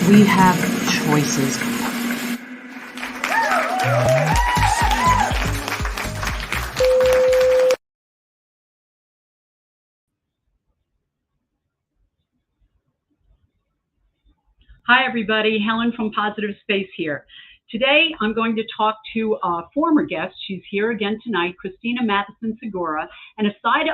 We have choices. Hi, everybody. Helen from Positive Space here. Today, I'm going to talk to a former guest. She's here again tonight, Christina Mathieson Segura. And aside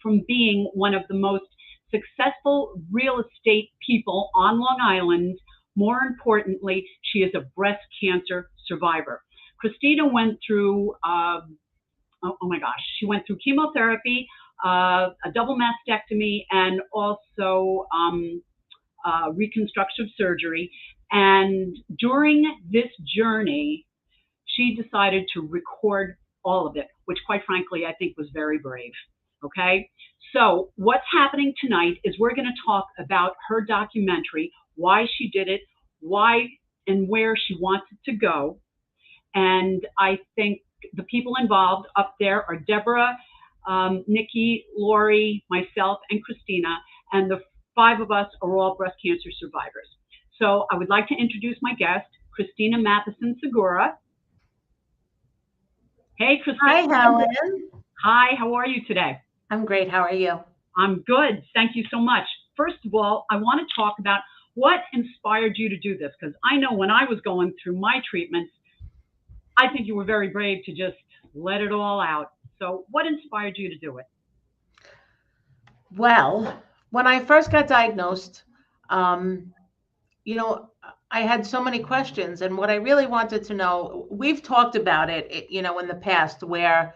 from being one of the most successful real estate people on Long Island, more importantly, she is a breast cancer survivor. Christina went through, she went through chemotherapy, a double mastectomy, and also reconstructive surgery. And during this journey, she decided to record all of it, which quite frankly, I think was very brave. Okay. So what's happening tonight is we're going to talk about her documentary, why she did it, why and where she wants it to go. And I think the people involved up there are Deborah, Nikki, Lori, myself, and Christina. And the 5 of us are all breast cancer survivors. So I would like to introduce my guest, Christina Mathieson Segura. Hey, Christina. Hi, Helen. Hi, how are you today? I'm great. How are you? I'm good. Thank you so much. First of all, I want to talk about what inspired you to do this, because I know when I was going through my treatments, I think you were very brave to just let it all out. So what inspired you to do it? Well, when I first got diagnosed, I had so many questions, and what I really wanted to know, we've talked about it, in the past, where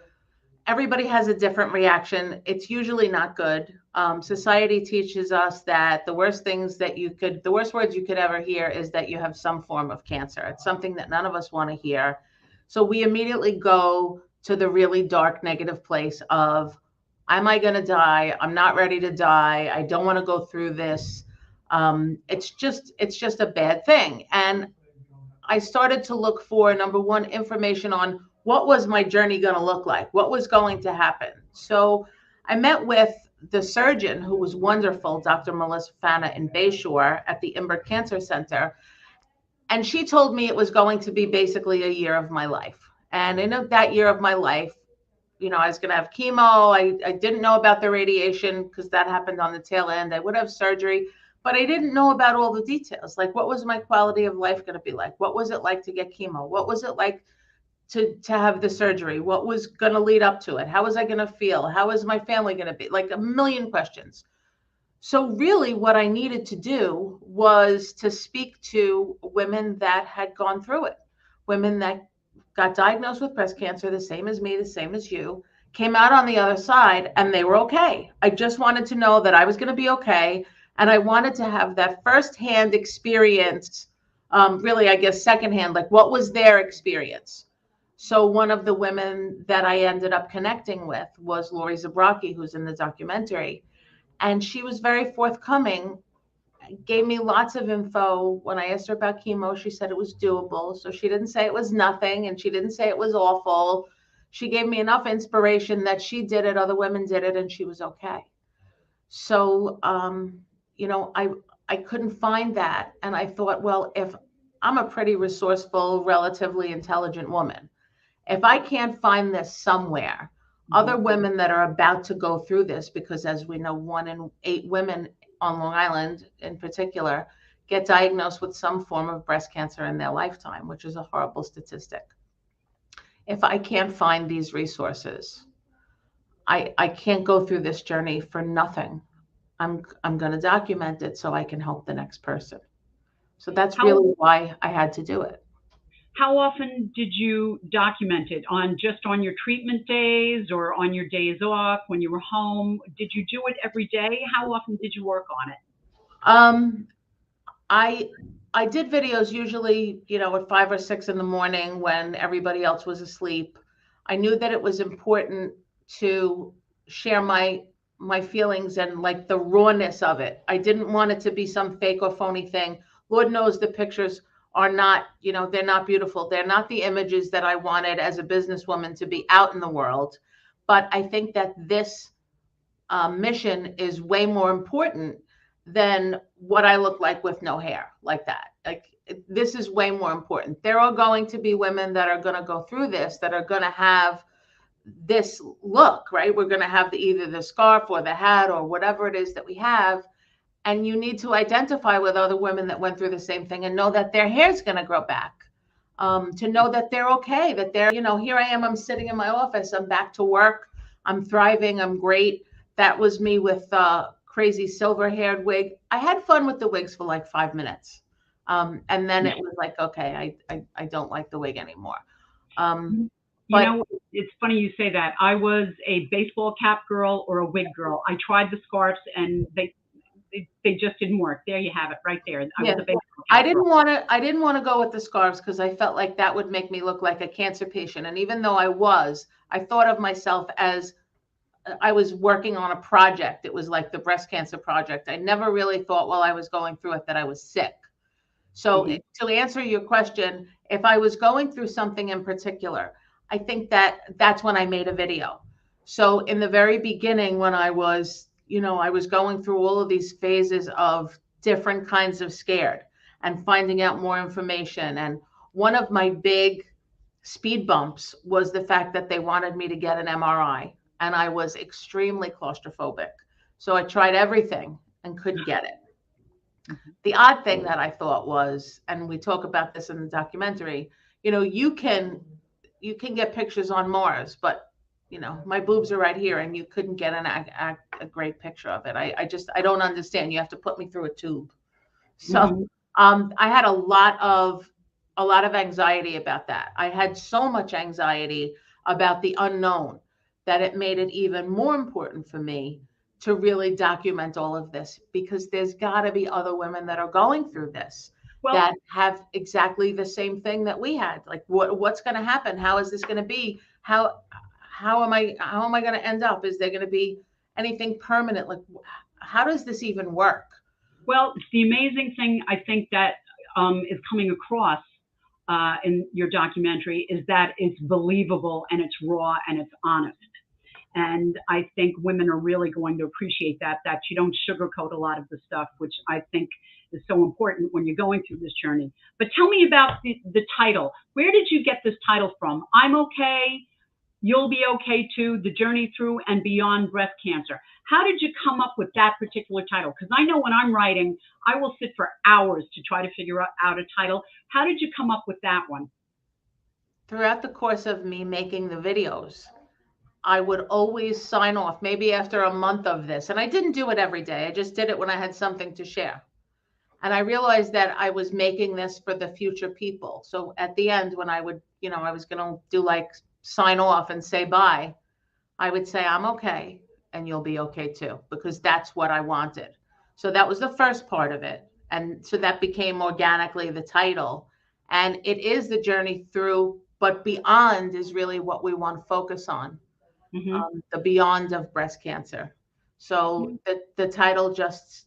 everybody has a different reaction. It's usually not good. Society teaches us that the worst words you could ever hear is that you have some form of cancer. It's something that none of us want to hear. So we immediately go to the really dark, negative place of, am I going to die? I'm not ready to die. I don't want to go through this. It's just a bad thing. And I started to look for, number one, information on what was my journey going to look like? What was going to happen? So I met with the surgeon, who was wonderful, Dr. Melissa Fana in Bayshore at the Imbert Cancer Center. And she told me it was going to be basically a year of my life. And in that year of my life, I was going to have chemo. I didn't know about the radiation because that happened on the tail end. I would have surgery, but I didn't know about all the details. Like, what was my quality of life going to be like? What was it like to get chemo? What was it like to have the surgery? What was going to lead up to it? How was I going to feel? How was my family going to be? Like, a million questions. So really what I needed to do was to speak to women that had gone through it, women that got diagnosed with breast cancer, the same as me, the same as you, came out on the other side, and they were okay. I just wanted to know that I was going to be okay. And I wanted to have that firsthand experience, really, I guess, secondhand, like, what was their experience? So one of the women that I ended up connecting with was Lori Zabrocki, who's in the documentary. And she was very forthcoming, gave me lots of info. When I asked her about chemo, she said it was doable. So she didn't say it was nothing, and she didn't say it was awful. She gave me enough inspiration that she did it, other women did it, and she was okay. So, I couldn't find that. And I thought, well, if I'm a pretty resourceful, relatively intelligent woman, if I can't find this somewhere, other women that are about to go through this, because as we know, 1 in 8 women on Long Island in particular get diagnosed with some form of breast cancer in their lifetime, which is a horrible statistic. If I can't find these resources, I can't go through this journey for nothing. I'm going to document it so I can help the next person. So that's really why I had to do it. How often did you document it? Just on your treatment days or on your days off when you were home? Did you do it every day? How often did you work on it? I did videos usually, at 5 or 6 in the morning when everybody else was asleep. I knew that it was important to share my feelings and, like, the rawness of it. I didn't want it to be some fake or phony thing. Lord knows the pictures are not, they're not beautiful. They're not the images that I wanted as a businesswoman to be out in the world. But I think that this mission is way more important than what I look like with no hair like that. Like, this is way more important. There are going to be women that are going to go through this, that are going to have this look, right? We're going to have either the scarf or the hat or whatever it is that we have. And you need to identify with other women that went through the same thing and know that their hair's going to grow back. To know that they're okay, that they're, here I am, I'm sitting in my office, I'm back to work, I'm thriving, I'm great. That was me with crazy silver haired wig. I had fun with the wigs for like 5 minutes. And then it was like, okay, I don't like the wig anymore. But it's funny you say that. I was a baseball cap girl or a wig girl. I tried the scarves and they just didn't work. There you have it, right there. I was a baseball cap girl. I didn't want to go with the scarves because I felt like that would make me look like a cancer patient. And even though I thought of myself as I was working on a project. It was like the breast cancer project. I never really thought while I was going through it that I was sick. So to answer your question, if I was going through something in particular, I think that's when I made a video. So in the very beginning, when I was going through all of these phases of different kinds of scared and finding out more information. And one of my big speed bumps was the fact that they wanted me to get an MRI. And I was extremely claustrophobic. So I tried everything and couldn't get it. The odd thing that I thought was, and we talk about this in the documentary, you can get pictures on Mars, but my boobs are right here and you couldn't get a great picture of it. I don't understand. You have to put me through a tube. So I had a lot of anxiety about that. I had so much anxiety about the unknown that it made it even more important for me to really document all of this, because there's got to be other women that are going through this that have exactly the same thing that we had. Like, what's going to happen? How is this going to be? How am I going to end up? Is there going to be anything permanent? Like, how does this even work? Well, the amazing thing I think that is coming across in your documentary is that it's believable and it's raw and it's honest. And I think women are really going to appreciate that you don't sugarcoat a lot of the stuff, which I think is so important when you're going through this journey. But tell me about the title. Where did you get this title from? I'm okay, you'll be okay too, the journey through and beyond breast cancer. How did you come up with that particular title? Because I know when I'm writing, I will sit for hours to try to figure out a title. How did you come up with that one? Throughout the course of me making the videos, I would always sign off, maybe after a month of this. And I didn't do it every day. I just did it when I had something to share. And I realized that I was making this for the future people. So at the end, when I would, I was going to do like sign off and say bye, I would say, I'm okay and you'll be okay too, because that's what I wanted. So that was the first part of it. And so that became organically the title. And it is the journey through, but beyond is really what we want to focus on. The beyond of breast cancer. So the title just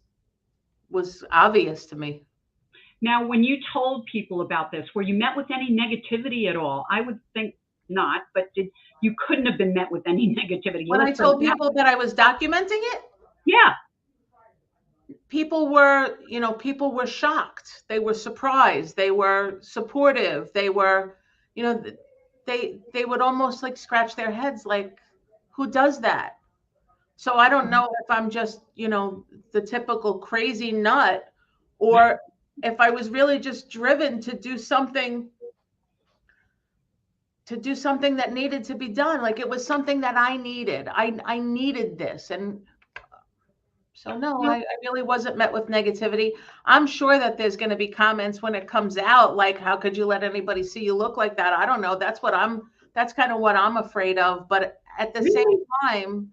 was obvious to me. Now, when you told people about this, were you met with any negativity at all? I would think not, but you couldn't have been met with any negativity. When I told people that I was documenting it? Yeah. People were shocked. They were surprised. They were supportive. They were, they would almost like scratch their heads like, who does that? So I don't know if I'm just, the typical crazy nut, or if I was really just driven to do something that needed to be done. Like, it was something that I needed. I needed this. And so no, I really wasn't met with negativity. I'm sure that there's going to be comments when it comes out, like, how could you let anybody see you look like that? I don't know. That's kind of what I'm afraid of. But at the same time,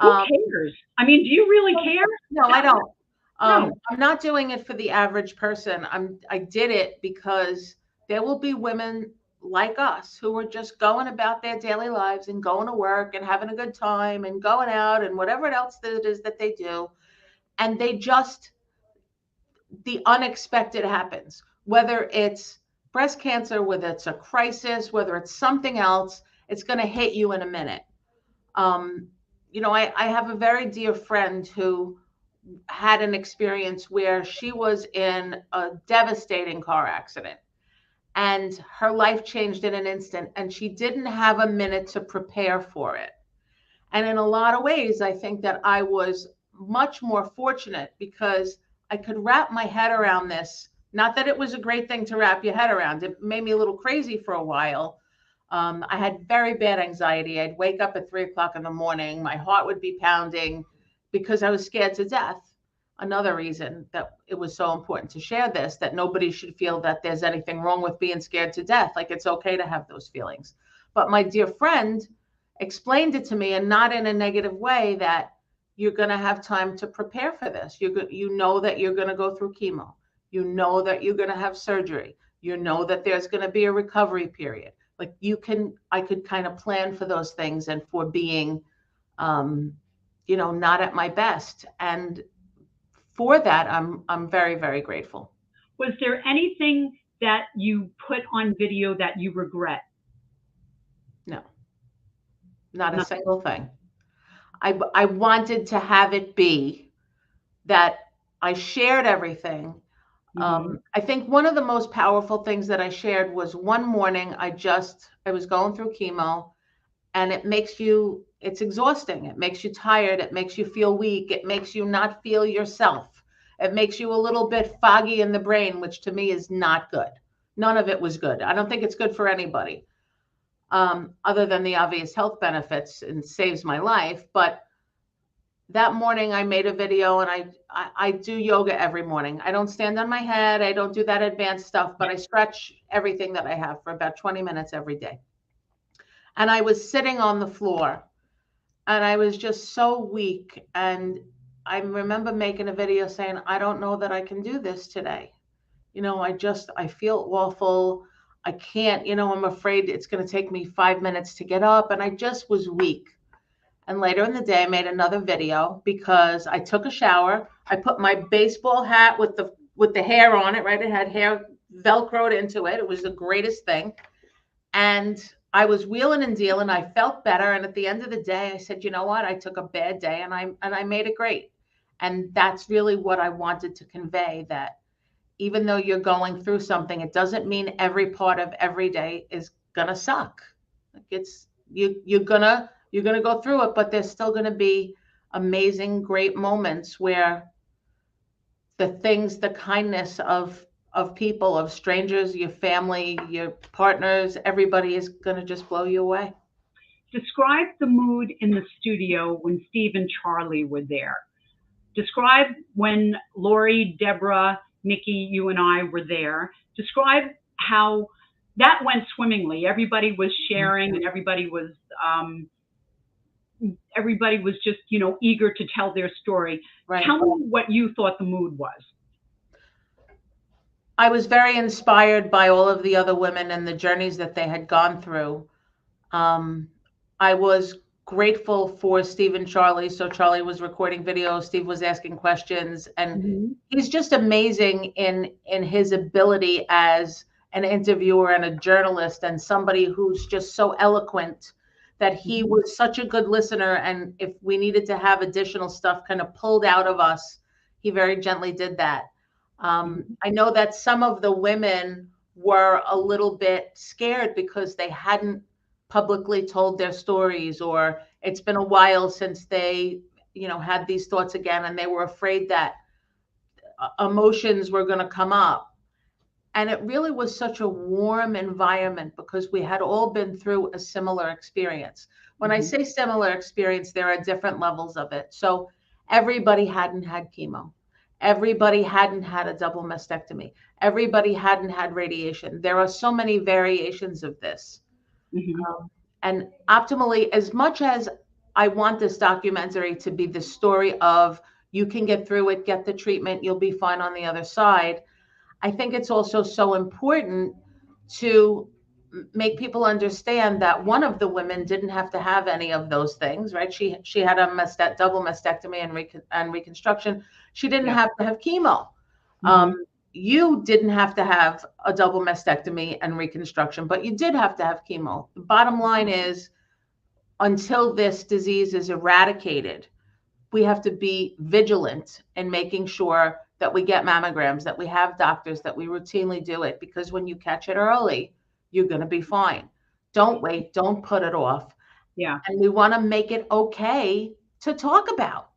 who cares? I mean, do you really care? No, I don't. No. I'm not doing it for the average person. I did it because there will be women like us who are just going about their daily lives and going to work and having a good time and going out and whatever else it is that they do. And the unexpected happens, whether it's breast cancer, whether it's a crisis, whether it's something else, it's going to hit you in a minute. I have a very dear friend who had an experience where she was in a devastating car accident and her life changed in an instant, and she didn't have a minute to prepare for it. And in a lot of ways, I think that I was much more fortunate because I could wrap my head around this. Not that it was a great thing to wrap your head around. It made me a little crazy for a while. I had very bad anxiety. I'd wake up at 3 o'clock in the morning. My heart would be pounding because I was scared to death. Another reason that it was so important to share this, that nobody should feel that there's anything wrong with being scared to death. Like, it's okay to have those feelings. But my dear friend explained it to me, and not in a negative way, that you're going to have time to prepare for this. You know that you're going to go through chemo. You know that you're going to have surgery. You know that there's going to be a recovery period. Like, I could kind of plan for those things and for being, not at my best. And for that, I'm very, very grateful. Was there anything that you put on video that you regret? No, not a single thing. I wanted to have it be that I shared everything. I think one of the most powerful things that I shared was one morning I was going through chemo, and it's exhausting. It makes you tired. It makes you feel weak. It makes you not feel yourself. It makes you a little bit foggy in the brain, which to me is not good. None of it was good. I don't think it's good for anybody, other than the obvious health benefits, and saves my life. But that morning I made a video, and I do yoga every morning. I don't stand on my head. I don't do that advanced stuff, but I stretch everything that I have for about 20 minutes every day. And I was sitting on the floor, and I was just so weak. And I remember making a video saying, I don't know that I can do this today. I feel awful. I can't, I'm afraid it's going to take me 5 minutes to get up. And I just was weak. And later in the day, I made another video because I took a shower. I put my baseball hat with the hair on it, right? It had hair Velcroed into it. It was the greatest thing. And I was wheeling and dealing. I felt better. And at the end of the day, I said, you know what? I took a bad day, and I made it great. And that's really what I wanted to convey, that even though you're going through something, it doesn't mean every part of every day is gonna suck. Like, you're gonna go through it, but there's still gonna be amazing, great moments where the kindness of people, of strangers, your family, your partners, everybody is gonna just blow you away. Describe the mood in the studio when Steve and Charlie were there. Describe when Lori, Deborah, Nikki, you and I were there. Describe how that went swimmingly. Everybody was sharing, and everybody was just, eager to tell their story. Right. Tell me what you thought the mood was. I was very inspired by all of the other women and the journeys that they had gone through. I was grateful for Steve and Charlie. So Charlie was recording videos, Steve was asking questions, and he's just amazing in his ability as an interviewer and a journalist, and somebody who's just so eloquent, that he was such a good listener. And if we needed to have additional stuff kind of pulled out of us, he very gently did that. I know that some of the women were a little bit scared because they hadn't publicly told their stories, or it's been a while since they, had these thoughts again, and they were afraid that emotions were going to come up. And it really was such a warm environment because we had all been through a similar experience. When I say similar experience, there are different levels of it. So everybody hadn't had chemo. Everybody hadn't had a double mastectomy. Everybody hadn't had radiation. There are so many variations of this. And optimally, as much as I want this documentary to be the story of you can get through it, get the treatment, you'll be fine on the other side, I think it's also so important to make people understand that one of the women didn't have to have any of those things, right? She had a double mastectomy and reconstruction. She didn't have to have chemo. You didn't have to have a double mastectomy and reconstruction, but you did have to have chemo. The bottom line is, until this disease is eradicated, we have to be vigilant in making sure that we get mammograms, that we have doctors, that we routinely do it, because when you catch it early, you're going to be fine. Don't wait. Don't put it off. Yeah. And we want to make it okay to talk about.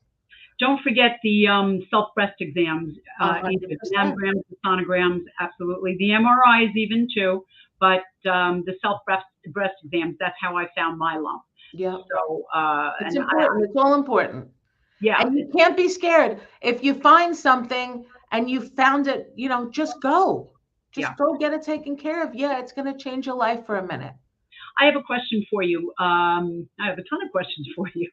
Don't forget the self-breast exams, either 100%. the mammograms, the sonograms, absolutely. The MRIs even too, but the self-breast exams, that's how I found my lump. Yeah. So, it's important. It's all important. Yeah. And you can't be scared. If you find something and you found it, you know, just go. Just go get it taken care of. Yeah, it's going to change your life for a minute. I have a question for you. I have a ton of questions for you.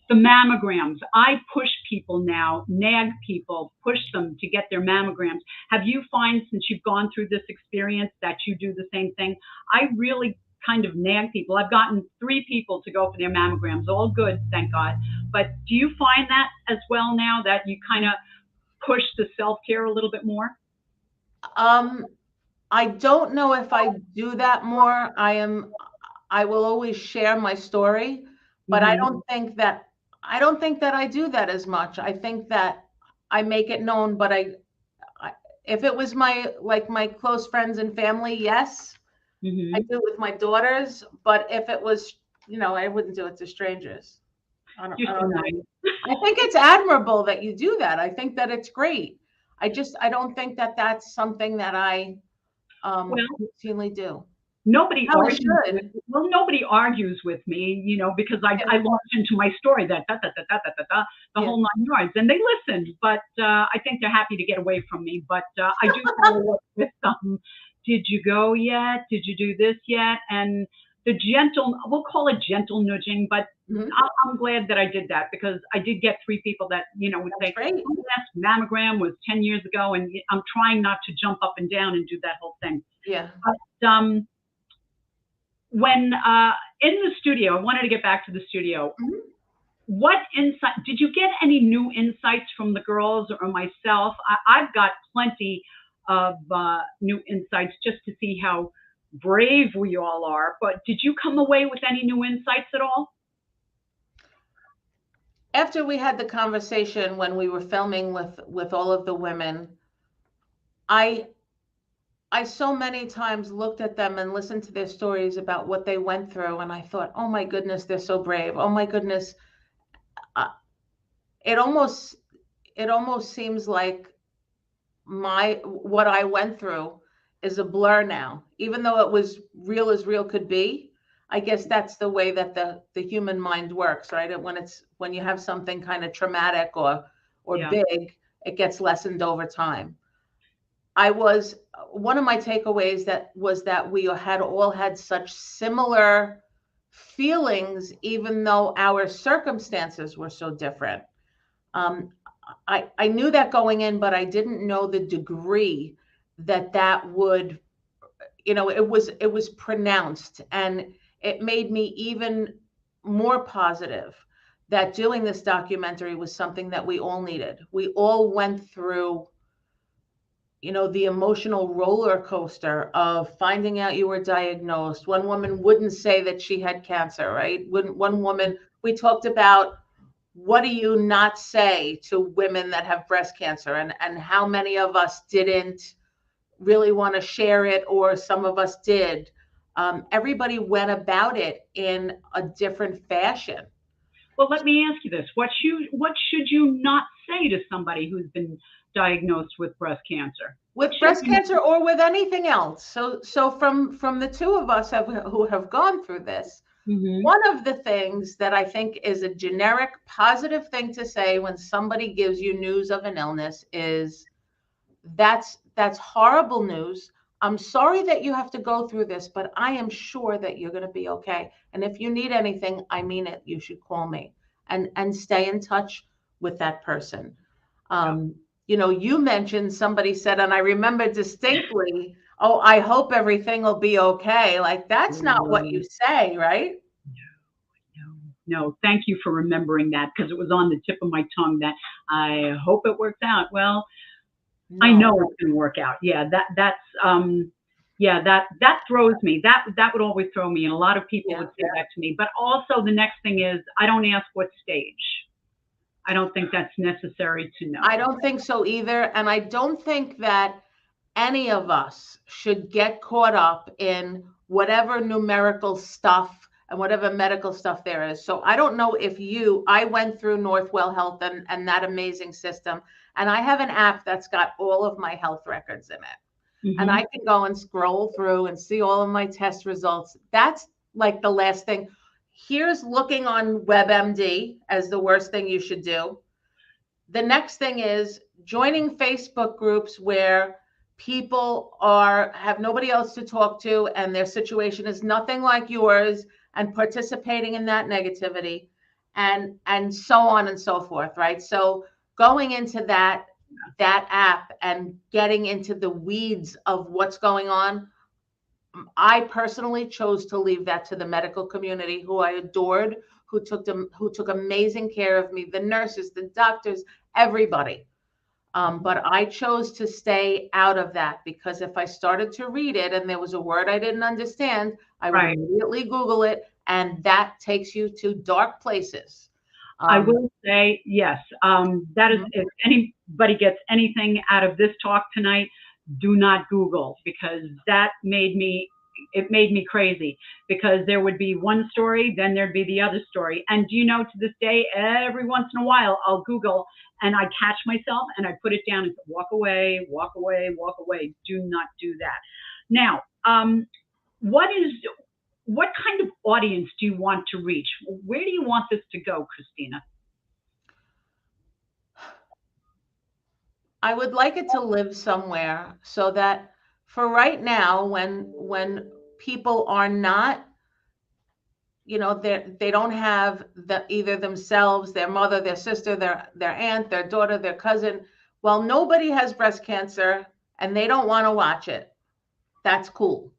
The mammograms. I push people now, nag people, push them to get their mammograms. Have you find, since you've gone through this experience, that you do the same thing? I really kind of nag people. I've gotten 3 people to go for their mammograms. All good, thank God. But do you find that as well now, that you kind of push the self-care a little bit more? I don't know if I do that more. I will always share my story, but I don't think that I do that as much. I think that I make it known, but if it was my close friends and family, yes, I do it with my daughters. But if it was, you know, I wouldn't do it to strangers. I don't know. I think it's admirable that you do that. I think that it's great. I don't think that that's something that I routinely do. Nobody argues with me, you know, because I launched into my story that the whole 9 yards, and they listened. But I think they're happy to get away from me. But I do follow up with them. Did you go yet? Did you do this yet? And the gentle, we'll call it gentle nudging, but I'm glad that I did that, because I did get 3 people that, you know, would say, "My last mammogram was 10 years ago," and I'm trying not to jump up and down and do that whole thing. Yeah. But when in the studio, I wanted to get back to the studio. What insight did you get? Any new insights from the girls or myself? I've got plenty of new insights, just to see how brave we all are. But did you come away with any new insights at all? After we had the conversation when we were filming with all of the women, I so many times looked at them and listened to their stories about what they went through, and I thought, oh my goodness, they're so brave. Oh my goodness. It almost seems like what I went through is a blur now, even though it was real as real could be. I guess that's the way that the human mind works, right? When you have something kind of traumatic or big, it gets lessened over time. One of my takeaways was that we had all had such similar feelings, even though our circumstances were so different. I knew that going in, but I didn't know the degree that would, you know, it was pronounced, and it made me even more positive that doing this documentary was something that we all needed. We all went through, you know, the emotional roller coaster of finding out you were diagnosed. One woman wouldn't say that she had cancer, right? One woman, we talked about, what do you not say to women that have breast cancer, and how many of us didn't really want to share it, or some of us did. Everybody went about it in a different fashion. Well, let me ask you this. What should you not say to somebody who's been diagnosed with breast cancer? With breast cancer or with anything else. So from the 2 of us who have gone through this, one of the things that I think is a generic positive thing to say when somebody gives you news of an illness is, that's horrible news. I'm sorry that you have to go through this, but I am sure that you're going to be okay. And if you need anything, I mean it, you should call me, and stay in touch with that person. You know, you mentioned, somebody said, and I remember distinctly, oh, I hope everything will be okay. Like, that's not what you say, right? No. Thank you for remembering that, because it was on the tip of my tongue that I hope it works out. Well, no. I know it's going to work out. Yeah, that throws me. That would always throw me, and a lot of people would say that to me. But also, the next thing is, I don't ask what stage. I don't think that's necessary to know. I don't think so either. And I don't think that any of us should get caught up in whatever numerical stuff and whatever medical stuff there is. So I don't know if I went through Northwell Health and that amazing system, and I have an app that's got all of my health records in it. Mm-hmm. And I can go and scroll through and see all of my test results. That's like the last thing. Here's looking on WebMD as the worst thing you should do. The next thing is joining Facebook groups where people have nobody else to talk to and their situation is nothing like yours, and participating in that negativity and so on and so forth, right? So going into that app and getting into the weeds of what's going on, I personally chose to leave that to the medical community, who I adored, who took amazing care of me, the nurses, the doctors, everybody. But I chose to stay out of that, because if I started to read it and there was a word I didn't understand, I would immediately Google it, and that takes you to dark places. I will say, yes, that is, if anybody gets anything out of this talk tonight, do not Google, because that made me crazy, because there would be one story, then there'd be the other story. And do you know, to this day, every once in a while, I'll Google and I catch myself and I put it down and say, walk away, walk away, walk away. Do not do that. Now, what kind of audience do you want to reach? Where do you want this to go, Christina? I would like it to live somewhere, so that for right now, when people are not, they don't have either themselves, their mother, their sister, their aunt, their daughter, their cousin. Well, nobody has breast cancer and they don't want to watch it. That's cool.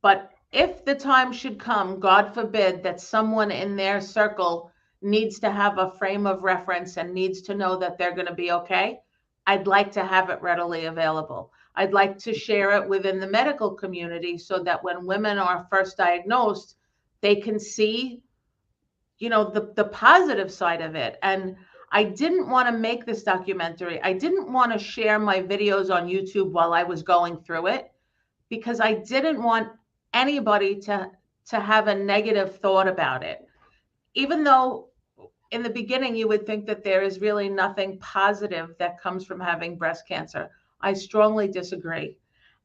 But if the time should come, God forbid, that someone in their circle needs to have a frame of reference and needs to know that they're going to be okay, I'd like to have it readily available. I'd like to share it within the medical community, so that when women are first diagnosed, they can see, the positive side of it. And I didn't want to make this documentary. I didn't want to share my videos on YouTube while I was going through it, because I didn't want anybody to have a negative thought about it. Even though in the beginning you would think that there is really nothing positive that comes from having breast cancer, I strongly disagree.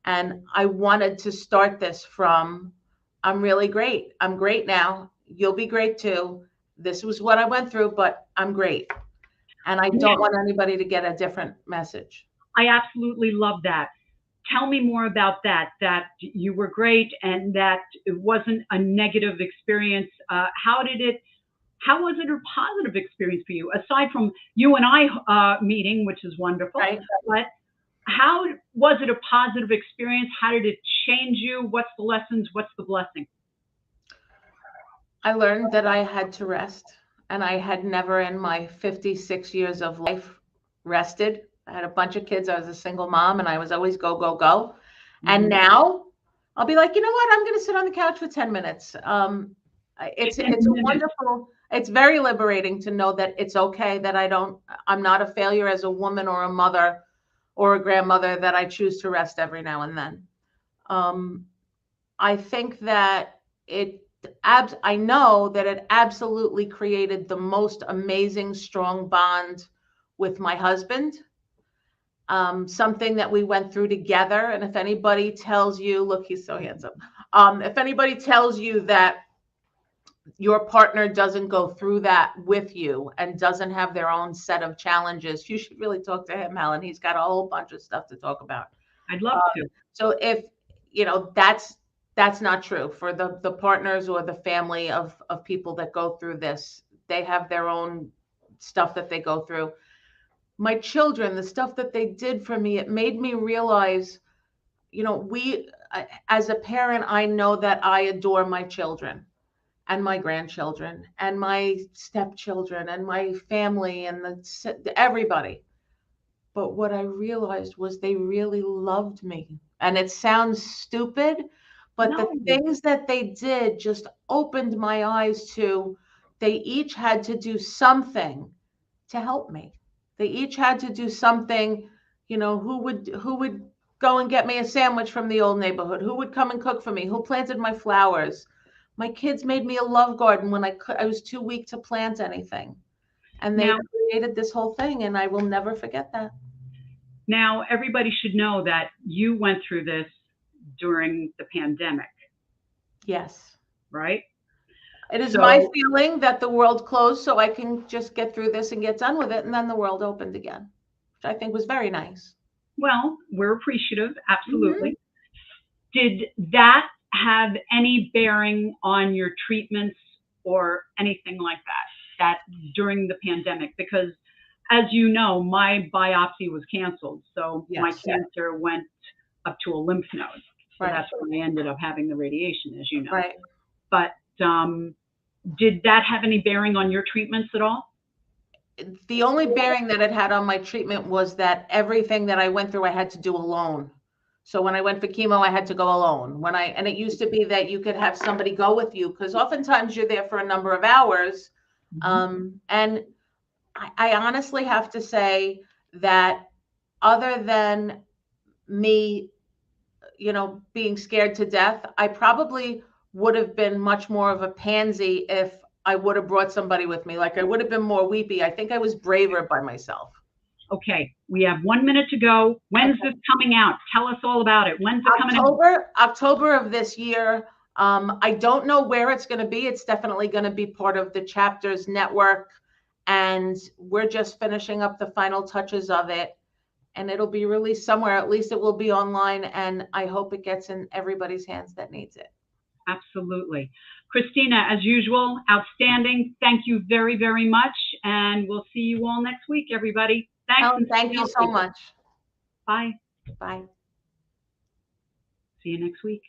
And I wanted to start this from, I'm really great. I'm great now. You'll be great too. This was what I went through, but I'm great. And I don't want anybody to get a different message. I absolutely love that. Tell me more about that you were great and that it wasn't a negative experience. How was it a positive experience for you, aside from you and I meeting, which is wonderful? Right. But how was it a positive experience? How did it change you? What's the lessons? What's the blessing? I learned that I had to rest, and I had never in my 56 years of life rested. I had a bunch of kids. I was a single mom, and I was always go, go, go. Mm-hmm. And now I'll be like, you know what? I'm going to sit on the couch for 10 minutes. It's wonderful. It's very liberating to know that it's okay, that I'm not a failure as a woman or a mother or a grandmother, that I choose to rest every now and then. I think that I know that it absolutely created the most amazing, strong bond with my husband. Something that we went through together. And if anybody tells you, look, he's so handsome. If anybody tells you that your partner doesn't go through that with you and doesn't have their own set of challenges, you should really talk to him, Helen. He's got a whole bunch of stuff to talk about. I'd love to. So if, that's not true for the partners or the family of people that go through this. They have their own stuff that they go through. My children, the stuff that they did for me, it made me realize, as a parent, I know that I adore my children and my grandchildren and my stepchildren and my family and everybody. But what I realized was they really loved me. And it sounds stupid, but the things that they did just opened my eyes to, they each had to do something to help me. They each had to do something, who would go and get me a sandwich from the old neighborhood? Who would come and cook for me? Who planted my flowers? My kids made me a love garden when I was too weak to plant anything. And they Now, created this whole thing, and I will never forget that. now everybody should know that you went through this during the pandemic, Yes. right? It is my So, feeling that the world closed so I can just get through this and get done with it. And then the world opened again, which I think was very nice. well, we're appreciative, Mhm. absolutely. Did that have any bearing on your treatments or anything like that during the pandemic? Because as you know, my biopsy was canceled. So my Yes. cancer went up to a lymph node. So Right. that's when I ended up having the radiation, as you know. Right. But did that have any bearing on your treatments at all? The only bearing that it had on my treatment was that everything that I went through, I had to do alone. So when I went for chemo, I had to go alone. And it used to be that you could have somebody go with you, because oftentimes you're there for a number of hours. And I honestly have to say that other than me, being scared to death, I probably would have been much more of a pansy if I would have brought somebody with me. Like, I would have been more weepy. I think I was braver by myself. Okay, we have 1 minute to go. When's this coming out? Tell us all about it. When's it coming out? October of this year. I don't know where it's going to be. It's definitely going to be part of the Chapters Network, and we're just finishing up the final touches of it. And it'll be released somewhere. At least it will be online, and I hope it gets in everybody's hands that needs it. Absolutely. Christina, as usual, outstanding. Thank you very, very much. And we'll see you all next week, everybody. Thanks. Helen, thank you so much. Bye. Bye. See you next week.